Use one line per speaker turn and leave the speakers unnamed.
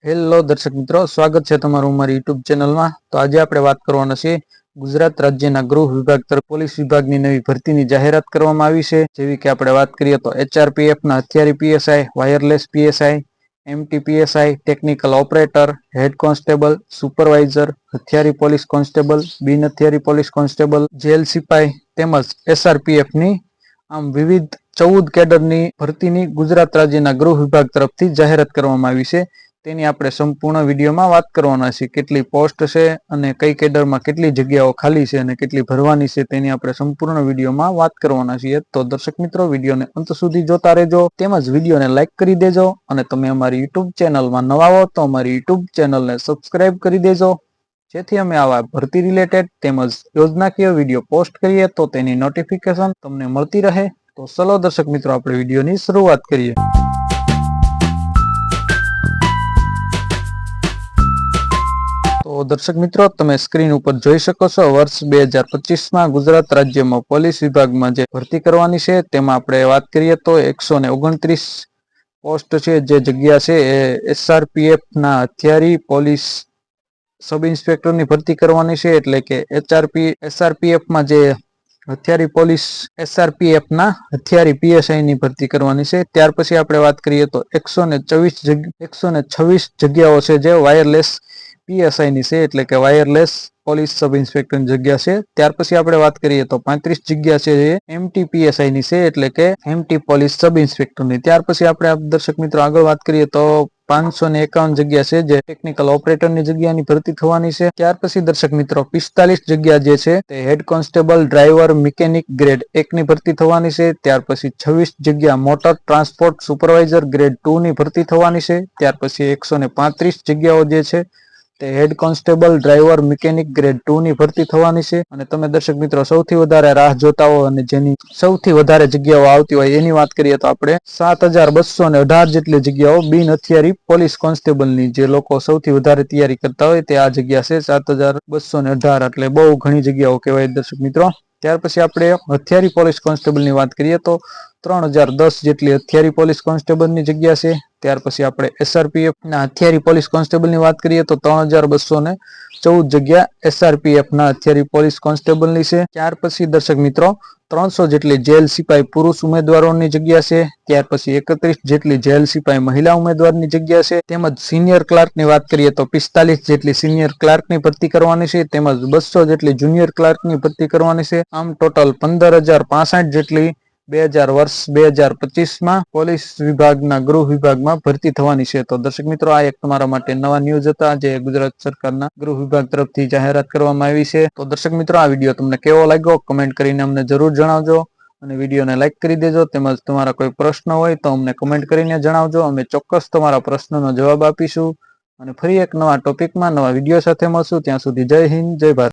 Hello દર્શક મિત્રો, સ્વાગત છે તમારું અમારી યુટ્યુબ ચેનલમાં। તો આજે આપણે વાત કરવાના છે ગુજરાત રાજ્યના ગૃહ વિભાગ તરફ પોલીસ વિભાગની નવી ભરતીની જાહેરાત કરવામાં આવી છે। જેવી કે આપણે વાત કરીએ તો HRPF ના હથિયારી PSI, wireless PSI, MT PSI, technical operator, head constable, supervisor, હથિયારી પોલીસ કોન્સ્ટેબલ, બિન હથિયારી પોલીસ કોન્સ્ટેબલ, જેલ સિપાઈ તેમજ SRPF ની આમ વિવિધ 14 કેડરની ભરતીની ગુજરાત રાજ્યના ગૃહ વિભાગ તરફથી જાહેરાત કરવામાં આવી છે। તેની આપણે સંપૂર્ણ વિડીયોમાં વાત કરવાના છે। કેટલી પોસ્ટ છે અને કઈ કેડરમાં કેટલી જગ્યાઓ ખાલી છે અને કેટલી ભરવાની છે તેની આપણે સંપૂર્ણ વિડીયોમાં વાત કરવાના છીએ। તો દર્શક મિત્રો, વિડીયોને અંત સુધી જોતા રહેજો, તેમજ વિડીયોને લાઈક કરી દેજો અને તમે અમારી યુટ્યુબ ચેનલમાં નવા હો તો અમારી યુટ્યુબ ચેનલને સબસ્ક્રાઇબ કરી દેજો, જેથી અમે આવા ભરતી રિલેટેડ તેમજ યોજનાકીય વિડીયો પોસ્ટ કરીએ તો તેની નોટિફિકેશન તમને મળતી રહે। તો ચલો દર્શક મિત્રો, આપણે વિડીયોની શરૂઆત કરીએ। તો દર્શક મિત્રો, તમે સ્ક્રીન ઉપર જોઈ શકો છો, વર્ષ 2025માં ગુજરાત રાજ્યમાં પોલીસ વિભાગમાં જે ભરતી કરવાની છે તેમાં આપણે વાત કરીએ તો 129 પોસ્ટ છે। જે જગ્યા છે એ SRPF ના હથિયારી પોલીસ સબ ઇન્સ્પેક્ટરની ભરતી કરવાની છે, એટલે કે SRPF માં જે હથિયારી પોલીસ SRPF ના હથિયારી PSI ની ભરતી કરવાની છે। ત્યાર પછી આપણે વાત કરીએ તો 126 જગ્યાઓ છે જે વાયરલેસ PSI ની છે, એટલે કે વાયરલેસ પોલીસ સબ ઇન્સ્પેક્ટરની જગ્યા છે। ત્યાર પછી આપણે વાત કરીએ તો 35 જગ્યા છે એ MT PSI ની છે, એટલે કે MT પોલીસ સબ ઇન્સ્પેક્ટરની। ત્યાર પછી આપણે દર્શક મિત્રો આગળ વાત કરીએ તો 551 જગ્યા છે જે ટેકનિકલ ઓપરેટરની જગ્યાની ભરતી થવાની છે। ત્યાર પછી દર્શક મિત્રો 45 જગ્યા જે છે તે head constable, driver, mechanic grade 1 ની ભરતી થવાની છે। ત્યાર પછી 26 જગ્યા મોટર ટ્રાન્સપોર્ટ સુપરવાઇઝર ગ્રેડ 2 ની ભરતી થવાની છે। ત્યાર પછી 135 જગ્યાઓ જે છે તે head constable, driver, mechanic grade 2 ની ભરતી થવાની છે। અને તમે દર્શક મિત્રો સૌથી વધારે રાહ જોતા હો અને જેની સૌથી વધારે જગ્યાઓ આવતી હોય એની વાત કરીએ તો આપણે 7218 જેટલી જગ્યાઓ બિન હથિયારી પોલીસ કોન્સ્ટેબલની, જે લોકો સૌથી વધારે તૈયારી કરતા હોય તે આ જગ્યા છે 7218, એટલે બહુ ઘણી જગ્યાઓ કહેવાય દર્શક મિત્રો। ત્યાર પછી આપણે હથિયારી પોલીસ કોન્સ્ટેબલની વાત કરીએ તો 3010 જેટલી હથિયારી પોલીસ કોન્સ્ટેબલની જગ્યા છે। ત્યાર પછી આપણે SRPF ના હથિયારી પોલીસ કોન્સ્ટેબલની વાત કરીએ તો 3214 જગ્યા SRPF ના હથિયારી પોલીસ કોન્સ્ટેબલની છે। ત્યાર પછી દર્શક મિત્રો 300 જેટલી જેલ સિપાઈ પુરુષ ઉમેદવારોની જગ્યા છે। ત્યાર પછી 31 જેટલી જેલ સિપાઈ મહિલા ઉમેદવારની જગ્યા છે। તેમજ સિનિયર ક્લાર્કની વાત કરીએ તો 45 જેટલી સિનિયર ક્લાર્કની ભરતી કરવાની છે, તેમજ 200 જેટલી જુનિયર ક્લાર્કની ભરતી કરવાની છે। આમ ટોટલ 15065 જેટલી 2025માં પોલીસ વિભાગના ગૃહ વિભાગમાં ભરતી થવાની છે। તો દર્શક મિત્રો, આ એક તમારા માટે નવા ન્યૂઝ હતા જે ગુજરાત સરકારના ગૃહ વિભાગ તરફથી જાહેરાત કરવામાં આવી છે। તો દર્શક મિત્રો, આ વિડીયો તમને કેવો લાગ્યો કમેન્ટ કરીને અમને જરૂર જણાવજો અને વિડીયોને લાઈક કરી દેજો, તેમજ તમારા કોઈ પ્રશ્ન હોય તો અમને કમેન્ટ કરીને જણાવજો। અમે ચોક્કસ તમારા પ્રશ્નનો જવાબ આપીશું અને ફરી એક નવા ટોપિકમાં નવા વિડીયો સાથે મળશું। ત્યાં સુધી જય હિન્દ, જય ભારત।